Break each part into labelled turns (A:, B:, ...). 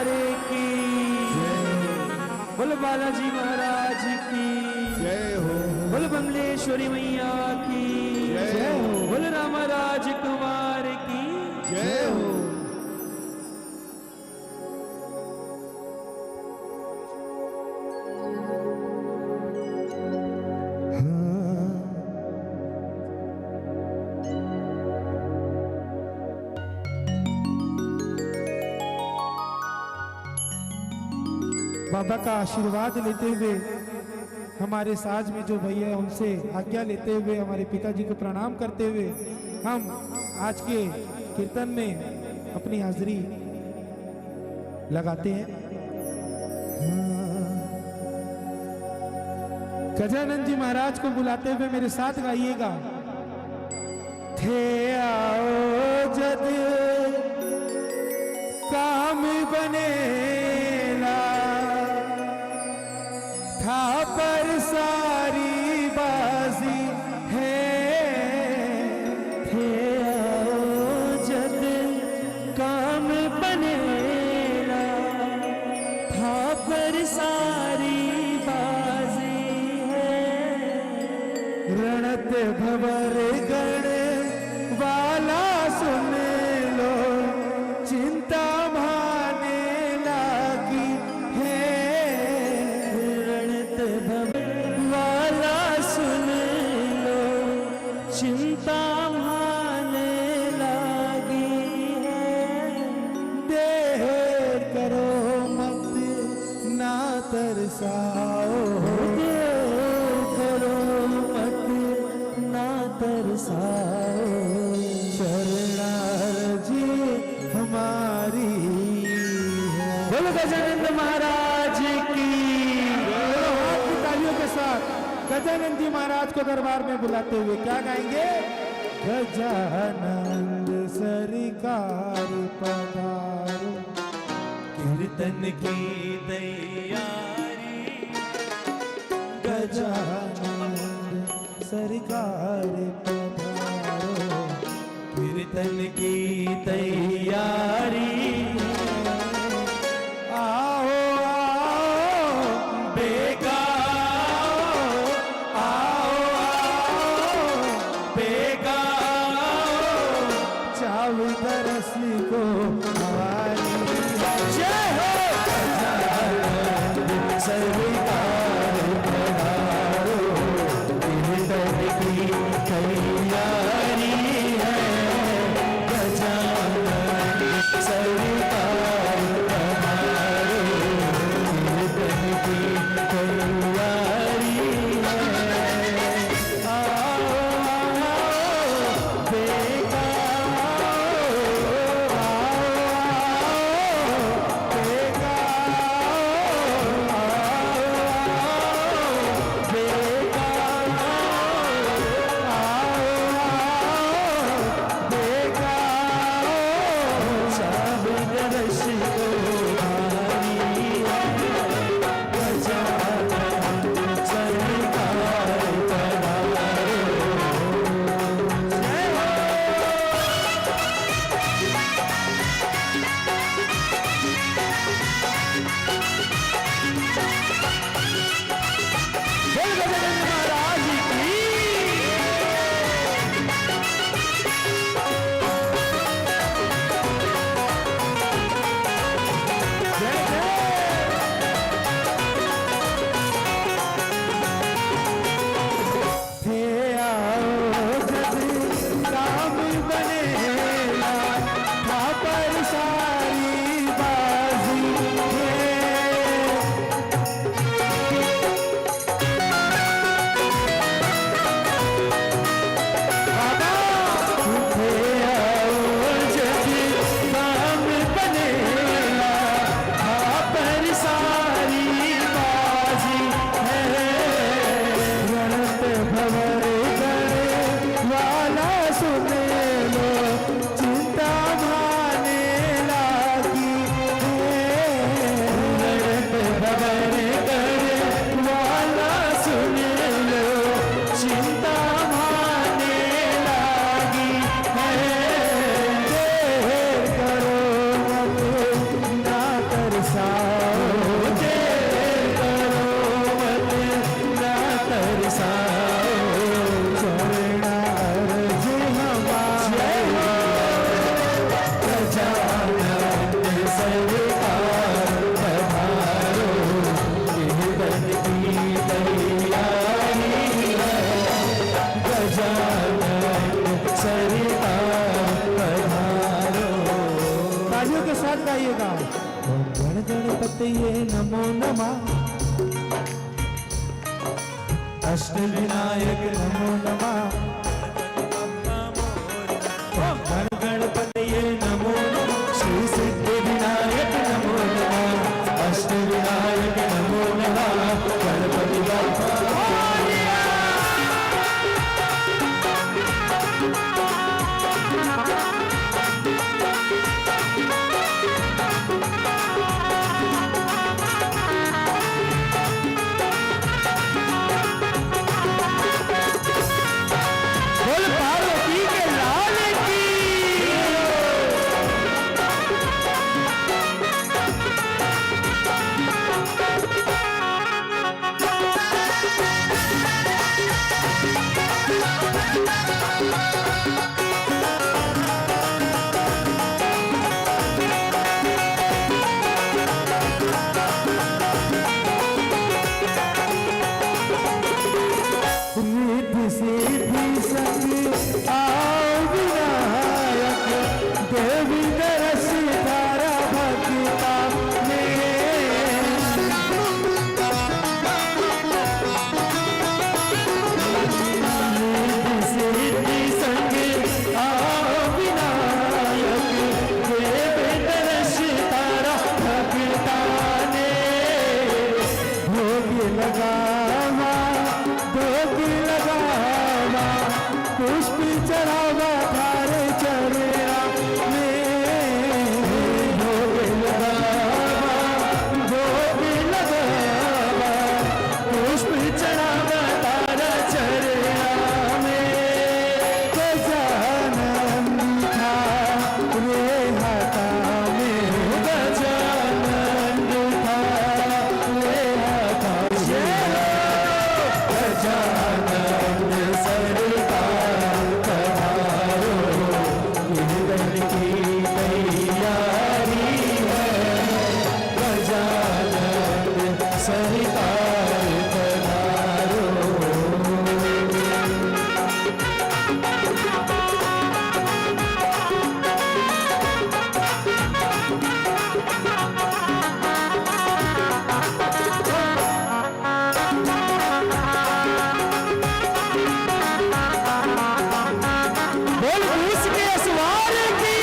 A: प्यारे की, बोल बालाजी महाराज की
B: जय हो,
A: बोल बमलेश्वरी मैया की
B: जय हो,
A: बोल रामराज कुमार की
B: जय हो।
C: बाबा का आशीर्वाद लेते हुए हमारे साज में जो भैया है उनसे आज्ञा लेते हुए हमारे पिताजी को प्रणाम करते हुए हम आज के कीर्तन में अपनी हाजिरी लगाते हैं। गजानंद जी महाराज को बुलाते हुए मेरे साथ गाइएगा। थे आओ जद काम बनेला था पर सारी बाजी है,
A: थे आओ जद काम बनेला था पर सारी बाजी है,
C: रणत भवर गण वाला सुन लो चिंता भाने लागी है,
A: रणत भवर वाला सुन लो चिंता भाने लागी है,
C: देर करो मत ना तरसाओ,
A: देर करो मत ना तरसाओ,
C: शरणार्जी हमारी है।
A: बोलो गजानंद महाराज की,
C: हाथ की तालियों के साथ गजानंद जी महाराज को दरबार में बुलाते हुए क्या गाएंगे? गजानंद सरकार पधारो,
A: कीर्तन की तैयारी,
C: गजानंद सरकार पधारो,
A: कीर्तन की तैयारी,
C: आओ आओ
A: बेगा आओ आओ बेगा
C: चाव दरस को हमारी
A: जय हो सरकार पधारो, कीर्तन की तैयारी है, गजानन सरकार
C: ओम गण गणपतये नमो नमः अष्टविनायक नमो नमः ओम गण गणपतये नमो नमः श्री सिद्धिविनायक नमो नमः अष्टविनायक नमो नमः गणपति बाप्पा बोल पार्वती के लाल की रिद्धि सिद्धि संग आओ विनायक देवी दरस तारा भक्ता में रिद्धि सिद्धि संग आओ विनायक देवी दरस तारा भक्ता ने भोग लगावा भोग लगावा पुष्प चढ़ावा थारे चरणा में भोग लगावा भोग लगावा पुष्प चढ़ावा तारा चरणा में गजानन था रे हाथा में गजानन था रे हाथा गजानन सरकार पधारो गिरधर की तैयारी है गजानन सरकार पधारो बोल उसके सवार की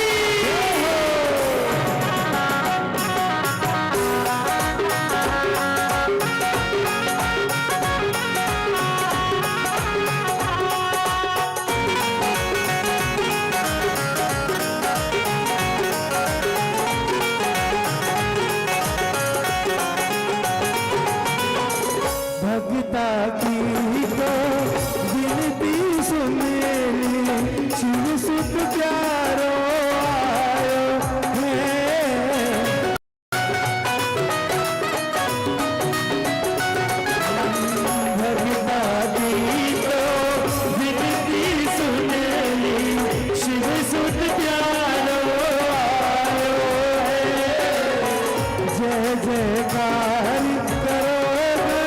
C: भक्ता की तो विनती सुन ली शिव सुत प्यारो आयो है भक्ता की तो विनती सुन ली शिव सुत प्यारो आयो है जय जयकार करो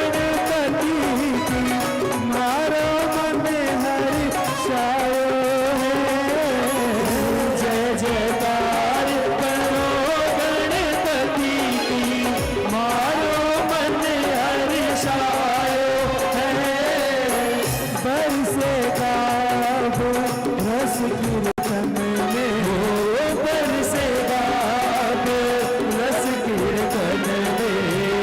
C: गणपति की मारो मन हरि शायो है जय जयकार करो गणपति की मारो मन हरि शायो है बरसे गाव रस कीर्तन में बरसे गाव रस कीर्तन में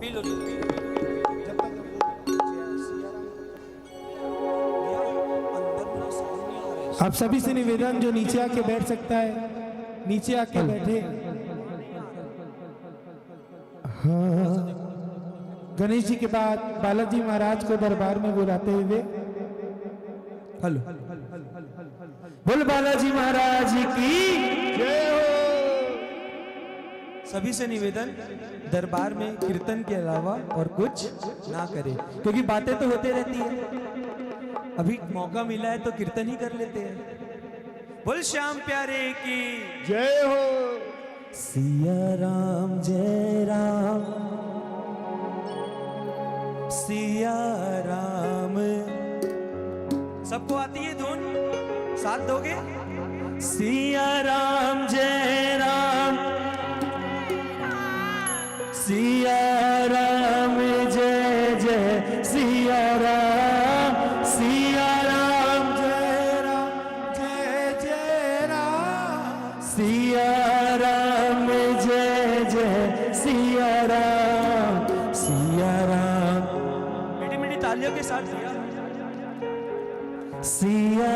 A: पी लो जल्दी।
C: जब तक आप सभी से निवेदन, जो नीचे आके बैठ सकता है नीचे आके बैठे। हाँ। गणेश जी के बाद बालाजी महाराज को दरबार में बुलाते हुए हेलो बोल बालाजी महाराज की
B: जय हो।
A: सभी से निवेदन, दरबार में कीर्तन के अलावा और कुछ ना करें, क्योंकि बातें तो होते रहती है। अभी मौका मिला है तो कीर्तन ही कर लेते हैं। बोल श्याम प्यारे की
B: जय हो।
A: सिया राम जय राम, सिया राम। सबको आती है धुन, साथ दोगे? सिया राम जय राम, सिया राम जय जय सिया राम, सिया राम जय राम जय जय राम, सिया राम जय जय सिया राम, सिया राम। मीठी मीठी तालियों के साथ सिया सिया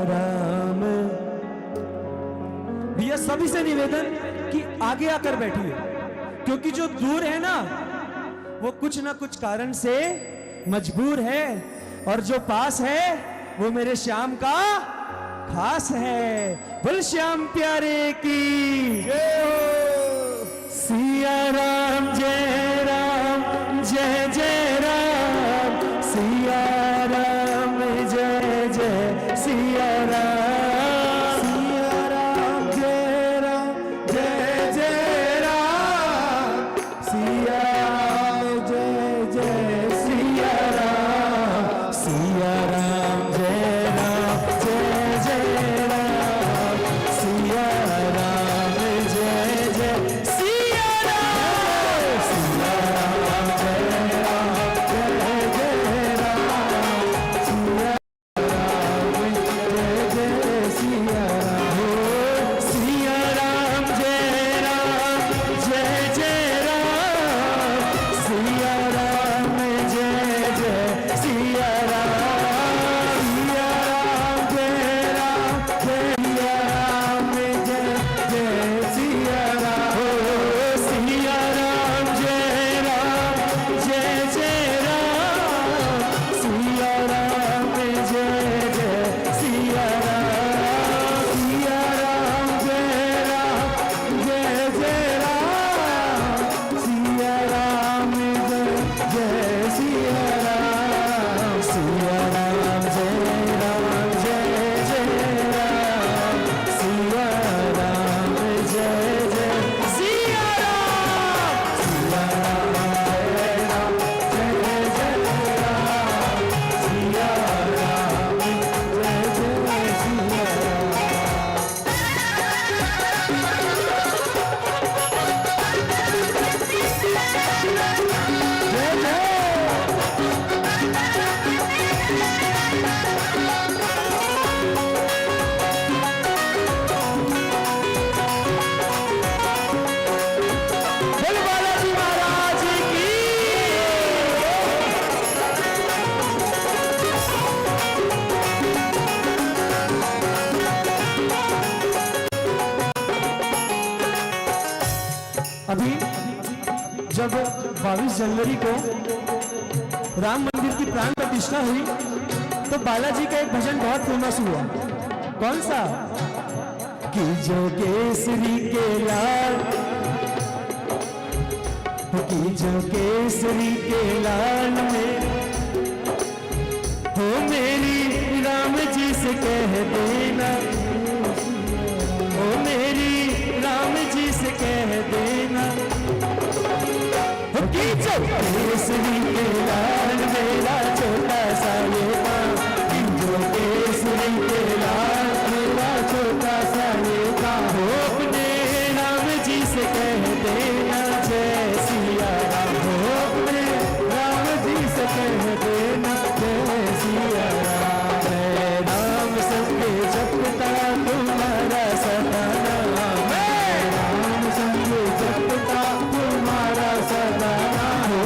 A: राम। भैया सभी से निवेदन कि आगे आकर बैठिए, क्योंकि जो दूर है ना वो कुछ ना कुछ कारण से मजबूर है, और जो पास है वो मेरे श्याम का खास है। बोल श्याम प्यारे की
B: जय हो।
A: सिया राम जय राम जय जय राम, सिया राम जय जय सिया राम, सिया राम जय जय राम, सिया राम जय जय सिया राम, सिया राम जय जय राम, सिया राम जय जय सिया राम, सिया राम जय जय राम, सिया जय जय सिया राम, हो सिया राम जय जय राम, सिया राम जय जय सिया राम, सिया राम जय राम जय जय सिया राम, हो सिया राम जय जय राम, सिया राम जय जय सिया राम, सिया राम जय जय राम, सिया राम जय जय सिया राम, सिया राम जय जय राम, सिया राम जय जय सिया राम, सिया राम जय जय राम, सिया राम जय जय सिया राम। जय जय बोल बालाजी महाराज की। अभी जब 22 जनवरी को राम मंदिर की प्राण प्रतिष्ठा हुई तो बालाजी का एक भजन बहुत फेमस हुआ। कौन सा? कि जो केसरी के लाल, कि जो केसरी के लाल में हो मेरी राम जी से कह देना, हो मेरी राम जी से कह देना, हो कि जो केसरी के लाल मेरा छोटा सा ये काम, कि जो केसरी के लाल मेरा छोटा सा ये काम, हो अपने राम जी से कह देना जय सिया राम, हो अपने राम जी से कह देना जय सिया राम। मैं राम संगे जपता तुम्हारा सदा नाम, मैं राम संगे जपता तुम्हारा सदा नाम, हो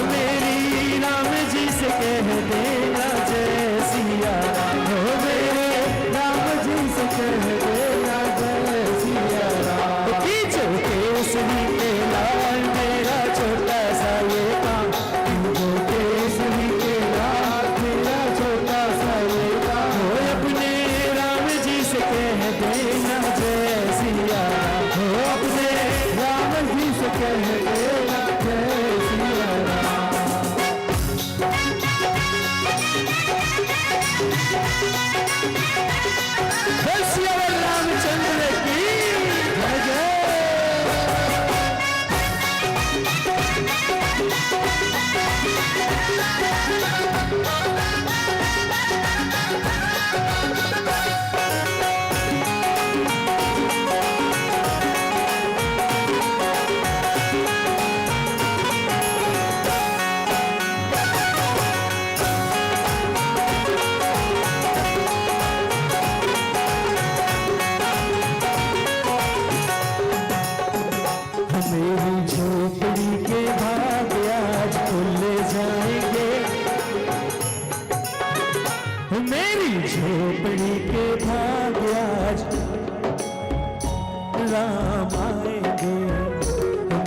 A: राम आएंगे,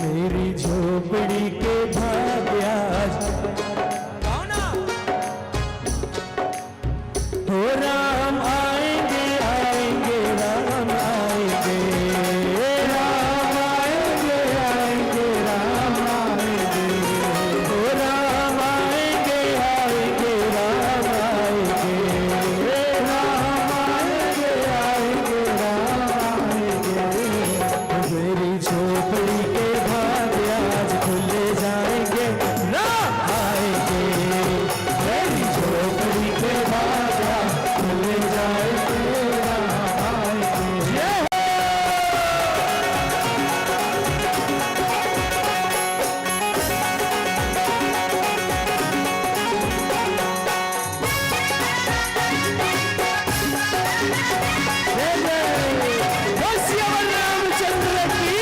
A: मेरी झोपड़ी के भाग्य आज हो राम आएंगे, आएंगे राम आएंगे, राम आएंगे, आएंगे राम आएंगे, हो राम आएंगे, आएंगे राम आएंगे, राम आएंगे, आएंगे राम आएंगे, मेरी झोपड़ी के भाग्य आज खुले जाएंगे, राम आएंगे, मेरी झोपड़ी के भाग्य खुले जाएंगे, राम आएंगे। जय जय बोल सियावर रामचंद्र की।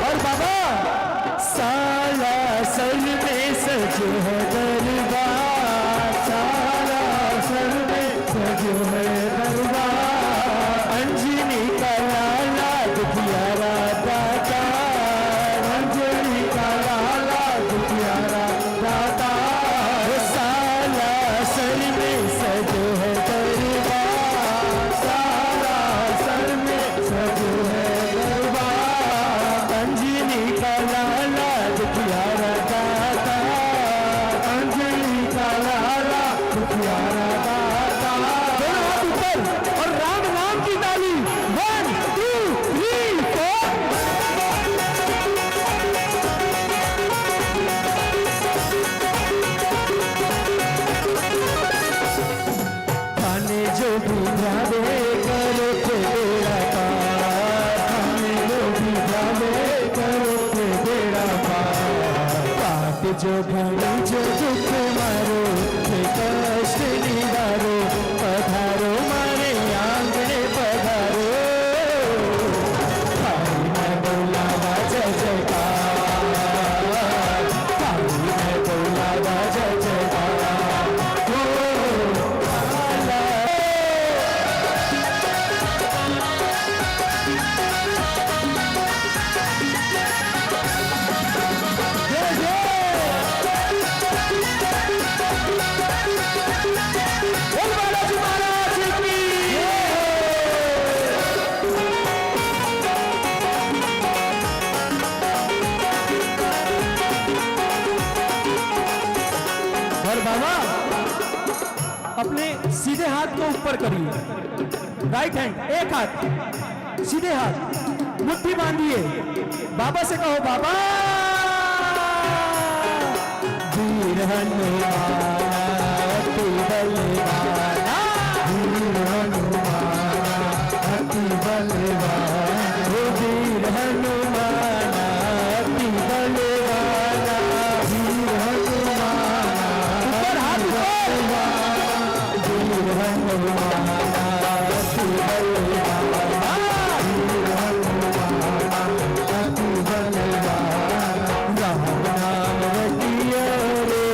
A: और बाबा साला सल में सजो है दरबार, साला सल में सजो है दरबार, अंजनी का लाला दुखियारा दाता, अंजनी का लाला दुखियारा दाता, साला सल में सजो है दरबार, साला सल में सजो है दरबार, अंजनी का लाला दुखियारा दाता, अंजनी का लाला दुखियारा दाता। दोनों हाथ ऊपर और राम नाम की ताली। 1 2 3 4। खाने जो भी भावे करो थे बेड़ा पार, खाने जो भी भावे करो थे बेड़ा पार, पाप जो घड़ी जो दुख मारो थे कष्ट निवारो, पधारो मारे आंगने पधारो, भाई मैं बोलावा जय जयकार, भाई मैं बोलावा जय जयकार, हो आला। जय जय बोल बालाजी महाराज की। और बाबा अपने सीधे हाथ को ऊपर करिए, राइट हैंड, एक हाथ सीधे हाथ, मुट्ठी बांधिए, बाबा से कहो बाबा वीर हनुमान अति बलवाना, वीर हनुमान अति बलवाना, वीर हनुमान अति बलवाना, वीर हनुमान ऊपर हाथ ऊपर, वीर हनुमान अति बलवाना, वीर हनुमान अति बलवाना, राम नाम रटियो रे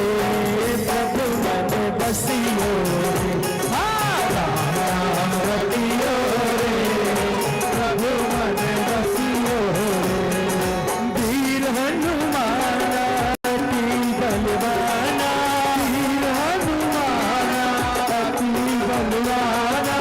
A: प्रभु मन बसियो रे, राम नाम रटियो रे प्रभु मन बसियो रे, वीर हनुमान अति बलवाना, वीर हनुमान अति बलवाना,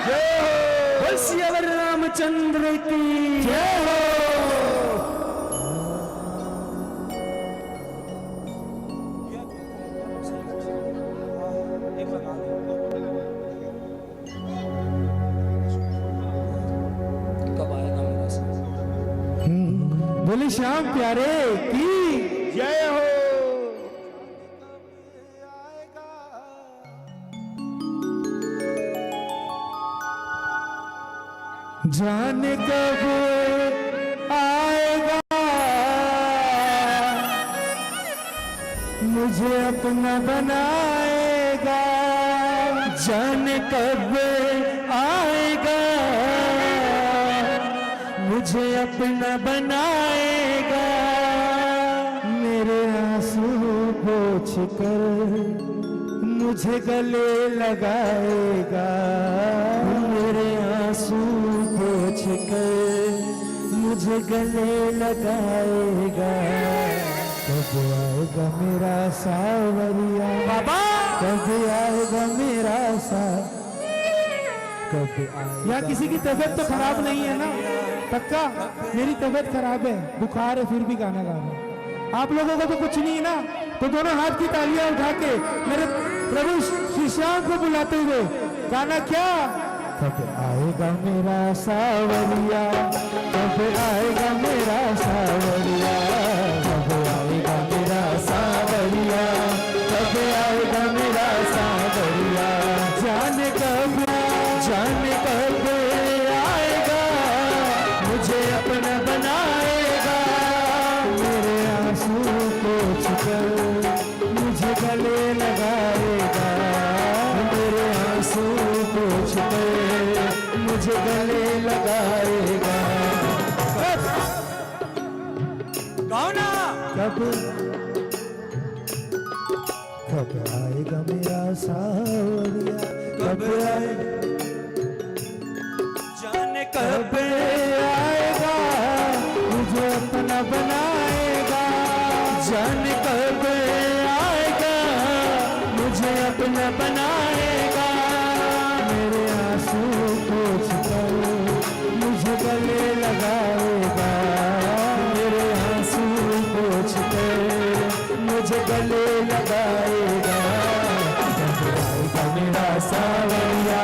B: जय हो
A: बोल सियावर रामचंद्र की
B: जय हो
A: कब आएगा मेरा साथ?
C: बोले श्याम प्यारे की
B: जय हो
C: जाने कब आएगा मुझे अपना बनाएगा, जाने कब आएगा मुझे अपना बनाएगा, मेरे आंसू पोंछ कर मुझे गले लगाएगा, मेरे आंसू पोंछ कर मुझे गले लगाएगा, कब आएगा मेरा सावरिया
A: बाबा
C: कब आएगा मेरा सा कब आएगा। या किसी की तबीयत तो खराब नहीं है ना? पक्का मेरी तबीयत खराब है, बुखार है, फिर भी गाना गा रहा हूं। आप लोगों को तो कुछ नहीं है ना, तो दोनों हाथ की तालियां उठा के मेरे प्रभु श्री श्याम को बुलाते हुए गाना क्या? कब आएगा मेरा सावरिया कब आएगा मेरा सावरिया कब आएगा मेरा सावरिया कब आएगा मेरा सावरिया, जाने कब आएगा मुझे अपना बनाएगा, मेरे आंसू पोंछ कर मुझे गले लगाएगा, मेरे आंसू पोंछ कर मुझे गले लगाएगा,
A: गाओ ना।
C: कब आएगा मेरा सावरिया कब आएगा,
A: जाने कब
C: आएगा मुझे अपना बनाएगा,
A: जाने कब आएगा मुझे अपना बनाएगा,
C: मेरे आंसू पोंछ कर मुझे गले लगाएगा,
A: मेरे आंसू पोंछ कर मुझे गले लगाएगा,
C: कब आएगा मेरा सावरिया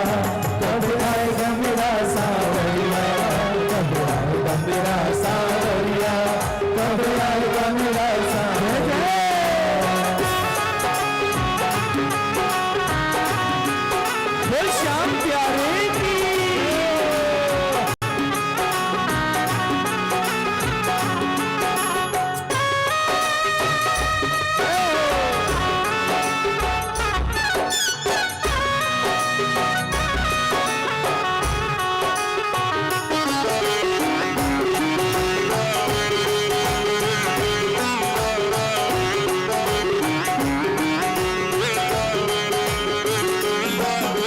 A: कब आएगा मेरा सावरिया,
C: कब आएगा मेरा सावरिया
A: कब आएगा मेरा सावरिया। बोल श्याम प्यारे की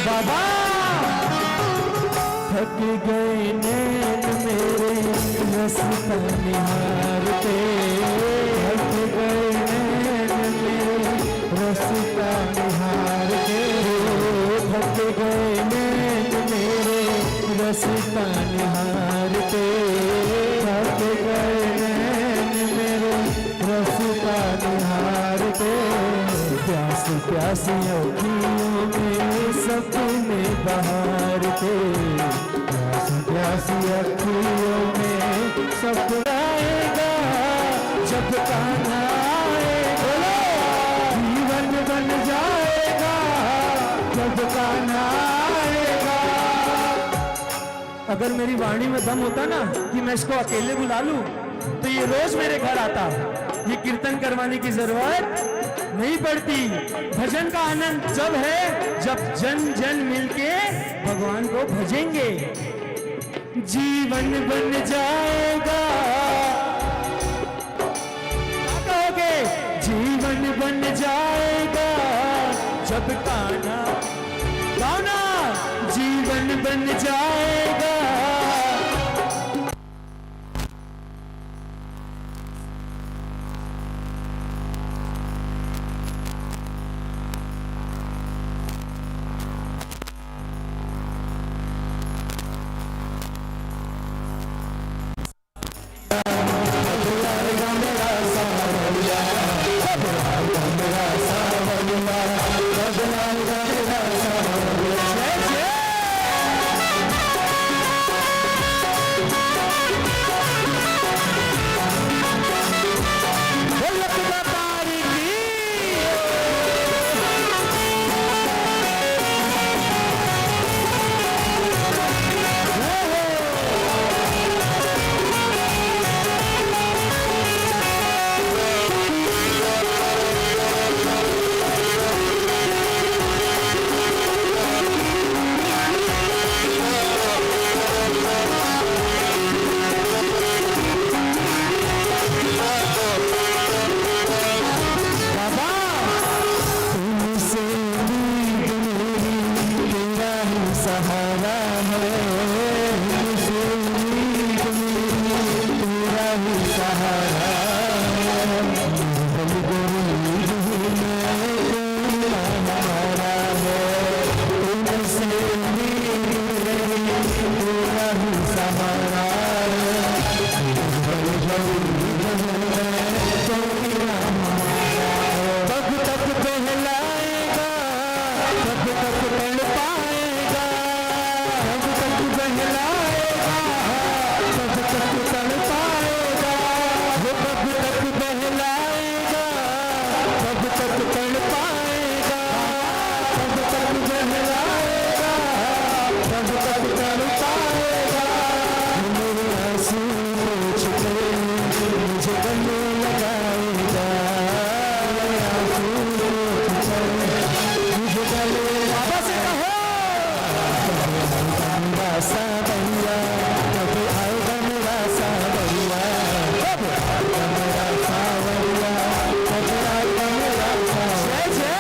C: बाबा थक गए नैन मेरे रस्ता निहारते, थक गए नैन मेरे रस्ता निहारते, थक गए नैन मेरे रस्ता निहारते, थक गए नैन मेरे रस्ता निहारते, प्यास प्यासी अखियों में सपने बहार के, प्यास प्यासी अखियों में सपना आएगा, जब कान्हा आएगा जीवन बन जाएगा, जब कान्हा आएगा। अगर मेरी वाणी में दम होता ना कि मैं इसको अकेले बुला लूं तो ये रोज मेरे घर आता, ये कीर्तन करवाने की जरूरत नहीं पड़ती। भजन का आनंद जब है जब जन जन मिलके भगवान को भजेंगे, जीवन बन जाएगा, कहोगे जीवन बन जाएगा, जब कान्हा गाना जीवन बन जाएगा।
A: है, मुझसे उम्मीद मेरी तेरा ही सहारा है। हम गरीब हूँ मैं, कोई हमारा है, मुझसे उम्मीद मेरी तेरा ही सहारा है। हम गरीब हूँ मैं, कोई हमारा है। कब तक बहलाएगा, कब तक तड़ पाएगा, कब तक बहलाएगा, कब तक तड़ पाएगा, वो कब तक बहलाएगा, कब तक तड़ पाएगा, कब तक बहलाएगा, कब तक तड़ पाएगा। मेरे आंसू पोंछ के मुझे गले लगाएगा, मेरे आंसू पोंछ के मुझे गले बाबा से कहो मेरा सावरिया, कब आएगा मेरा सावरिया, कब आएगा मेरा सावरिया, कब आएगा मेरा सावरिया।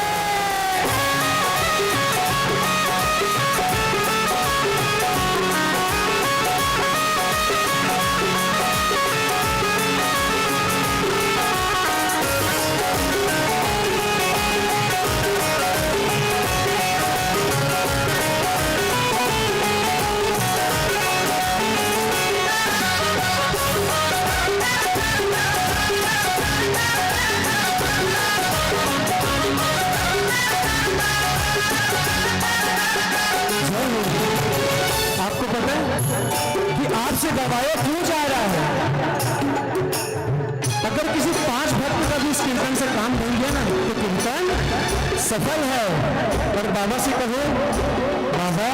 A: आपको पता है कि आपसे गवाया क्यों जा रहा है? अगर किसी 5 भक्त का भी इस कीर्तन से काम बन गया ना तो कीर्तन सफल है। और बाबा से कहो बाबा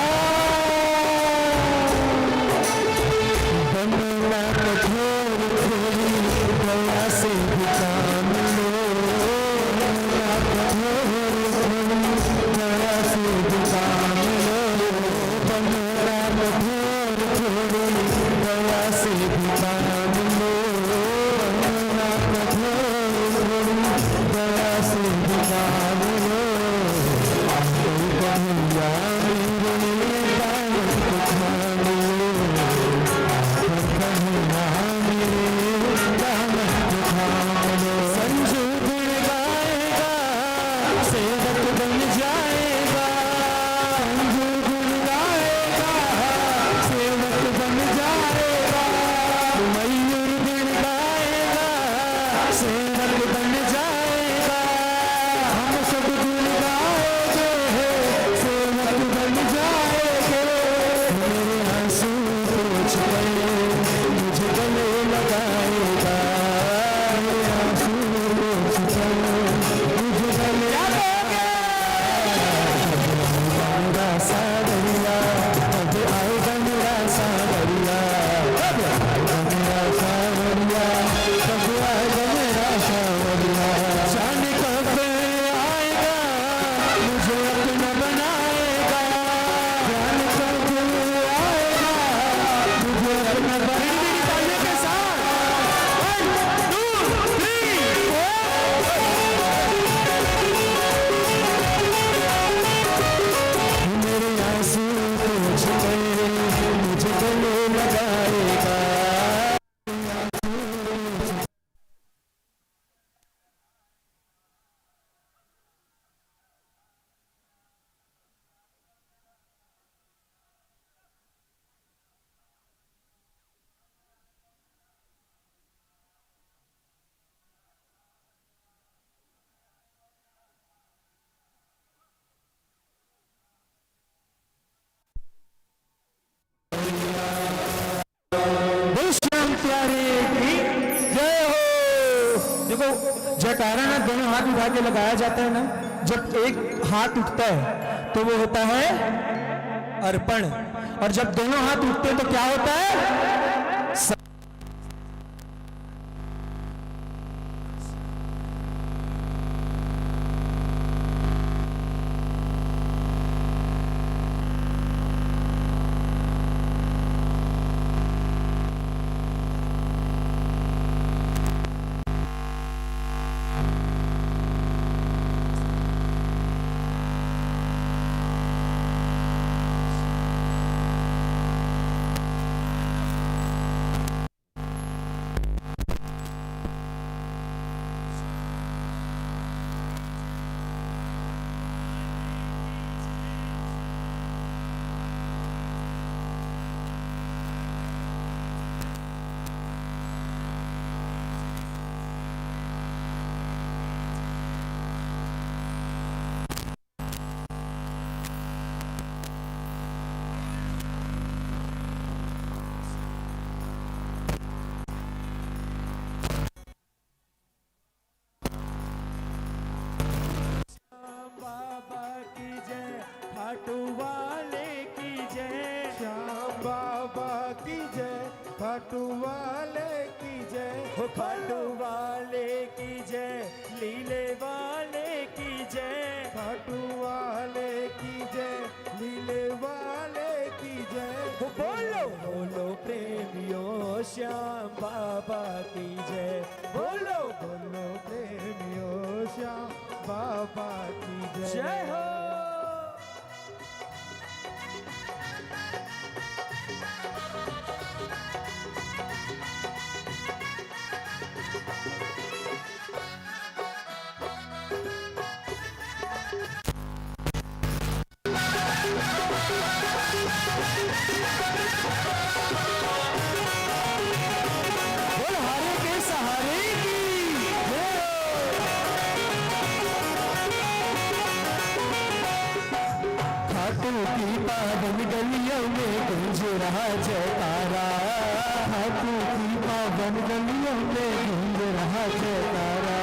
A: बनना कठोर थोड़ी दया से भी काम लो, बनना कठोर थोड़ी दया से भी काम लो, बनना कठोर थोड़ी दया से भी काम लो, बनना कठोर थोड़ी दया से भी काम लो। कोई कन्हैया मेरे दामन को थाम लो, कन्हैया मेरे दामन को थाम लो। संजू गुण गाएगा, सेवक बन जाएगा, संजू गुण गाएगा, सेवक बन जाएगा, मयूर गुण गाएगा, सेवक बन जाएगा, हम सब गुण गाएंगे, सेवक बन जाएंगे। मेरे आंसू पोंछ के मुझे गले लगाएगा, मेरे आंसू पोंछ के मुझे गले लगाएगा। मेरा सावरिया, कब आएगा मेरा सावरिया, कब आएगा मेरा सावरिया, कब आएगा मेरा सावरिया। जाने कब आएगा, मुझे अपना बनाएगा, जाने कब आएगा, मुझे अपना बनाने के साथ 1 2 3 मेरे आंसू पोंछ के मुझे गले लगाएगा। श्याम प्यारे की जय हो। देखो जयकारा ना दोनों हाथ उठा के लगाया जाता है ना, जब एक हाथ उठता है तो वो होता है अर्पण, और जब दोनों हाथ उठते हैं तो क्या होता है?
C: की जय, खाटू वाले की जय,
A: हो खाटू वाले की जय, लीले वाले की जय,
C: खाटू वाले की जय, लीले वाले की जय।
A: हो बोलो बोलो प्रेमियों श्याम बाबा की जय, बोलो
C: बोलो प्रेमियों श्याम बाबा की जय।
A: जय हो। बोल हारे के सहारे की जय हो।
C: खाटू की पावन गलियों में गूंज रहा जयकारा, खाटू की पावन गलियों में गूंज रहा जयकारा।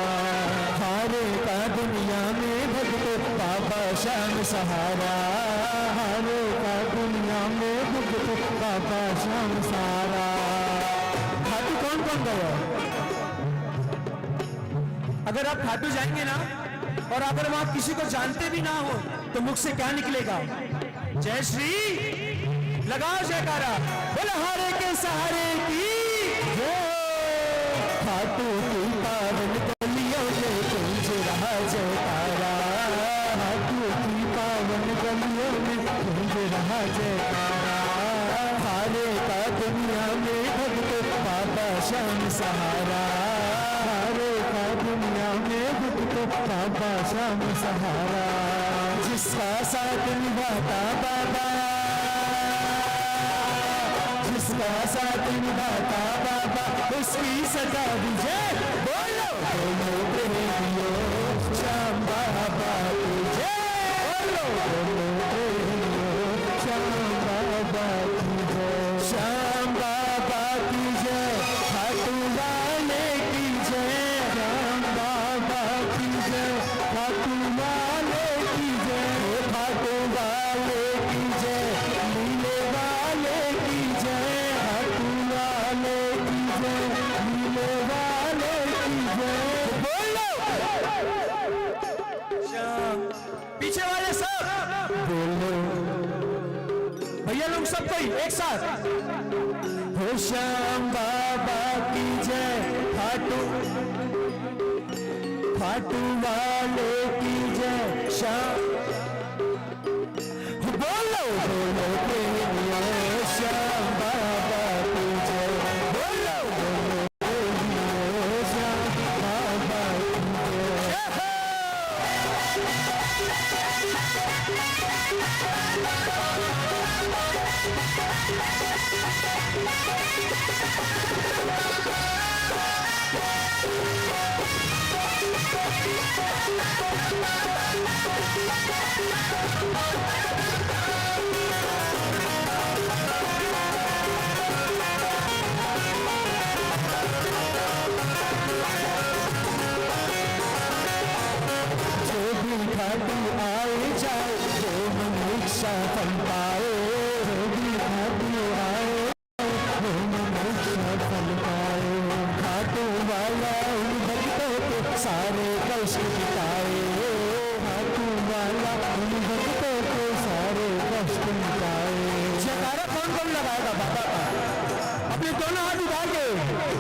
C: हारे का दुनिया में भक्त बाबा श्याम सहारा, हारे का दुनिया में भक्त बाबा श्याम सहारा। खाटू कौन कौन गया?
A: अगर आप खाटू जाएंगे ना और अगर आप किसी को जानते भी ना हो तो मुख से क्या निकलेगा? जय श्री, लगाओ जयकारा, बोले हारे के सहारे की
C: जय। खाटू की पावन गलियों में गूंज रहा जयकारा, खाटू की पावन गलियों में गूंज रहा जयकारा। हारे का दुनिया में भक्त बाबा श्याम सहारा, हारे का दुनिया में भक्त बाबा श्याम सहारा। जिसका साथ निभाता बाबा, जिसका साथ निभाता बाबा, उसकी सदा विजय। बोलो बोलो प्रेमियों श्याम बाबा की जय, बोलो बोलो प्रेमियों श्याम बाबा की जय, श्याम बाबा की जय, खाटू वाले की जय, श्याम बाबा की जय, खाटू वाले की जय, खाटू वाले की जय, लीले वाले की जय, खाटू वाले की जय, लीले वाले की जय। बोलो
A: श्याम। पीछे वाले सब
C: बोलो
A: भैया लोग सब कोई एक साथ,
C: हो श्याम बाबा की जय, खाटू खाटू वाले की जय, श्याम। बोलो बोलो प्रेमियों श्याम बाबा की जय, बोलो बोलो प्रेमियों श्याम बाबा की जय। जो भी खाटू आए जाए, जो मन इच्छा फल पाए, जो भी खाटू आए वो मन इच्छा फल पाए। खाटू वाला उन भक्तों के सारे कष्ट मिटाए, खाटू वाला उन भक्तों के सारे कष्ट मिटाए।
A: जयकारा कौन कौन लगाएगा बाबा का? अपने दोनों हाथ उठा के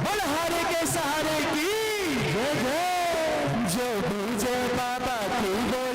A: बोल हारे के सहारे की
C: जय जय, जो भी जय बाबा की जय,